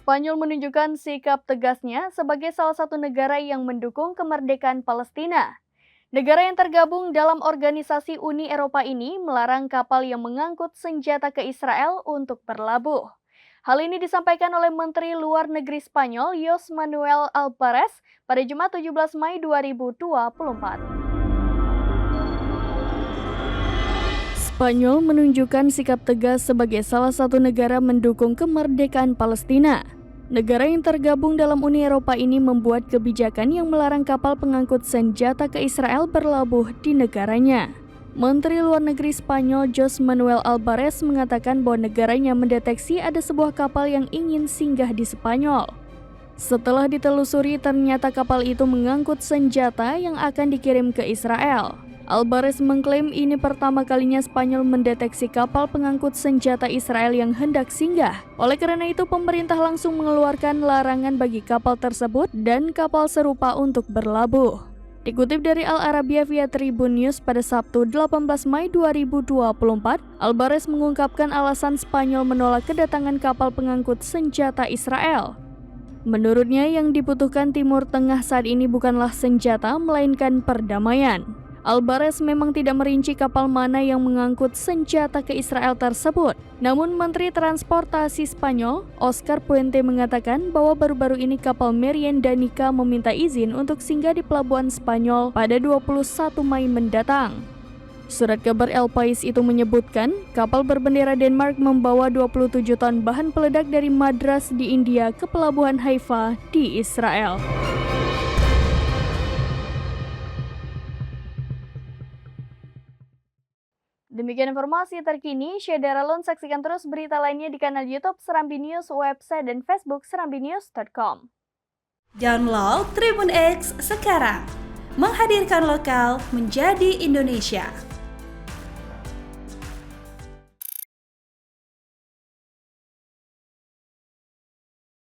Spanyol menunjukkan sikap tegasnya sebagai salah satu negara yang mendukung kemerdekaan Palestina. Negara yang tergabung dalam organisasi Uni Eropa ini melarang kapal yang mengangkut senjata ke Israel untuk berlabuh. Hal ini disampaikan oleh Menteri Luar Negeri Spanyol José Manuel Álvarez pada Jumat 17 Mei 2024. Spanyol menunjukkan sikap tegas sebagai salah satu negara mendukung kemerdekaan Palestina. Negara yang tergabung dalam Uni Eropa ini membuat kebijakan yang melarang kapal pengangkut senjata ke Israel berlabuh di negaranya. Menteri Luar Negeri Spanyol José Manuel Álvarez mengatakan bahwa negaranya mendeteksi ada sebuah kapal yang ingin singgah di Spanyol. Setelah ditelusuri, ternyata kapal itu mengangkut senjata yang akan dikirim ke Israel. Álvarez mengklaim ini pertama kalinya Spanyol mendeteksi kapal pengangkut senjata Israel yang hendak singgah. Oleh karena itu, pemerintah langsung mengeluarkan larangan bagi kapal tersebut dan kapal serupa untuk berlabuh. Dikutip dari Al Arabiya via Tribun News pada Sabtu 18 Mei 2024, Álvarez mengungkapkan alasan Spanyol menolak kedatangan kapal pengangkut senjata Israel. Menurutnya, yang dibutuhkan Timur Tengah saat ini bukanlah senjata, melainkan perdamaian. Álvarez memang tidak merinci kapal mana yang mengangkut senjata ke Israel tersebut. Namun Menteri Transportasi Spanyol, Óscar Puente, mengatakan bahwa baru-baru ini kapal Merian Danica meminta izin untuk singgah di pelabuhan Spanyol pada 21 Mei mendatang. Surat kabar El Pais itu menyebutkan kapal berbendera Denmark membawa 27 ton bahan peledak dari Madras di India ke pelabuhan Haifa di Israel. Demikian informasi terkini, Syederalun saksikan terus berita lainnya di kanal YouTube Serambi News, website dan Facebook serambinews.com. Download Tribun X sekarang, menghadirkan lokal menjadi Indonesia.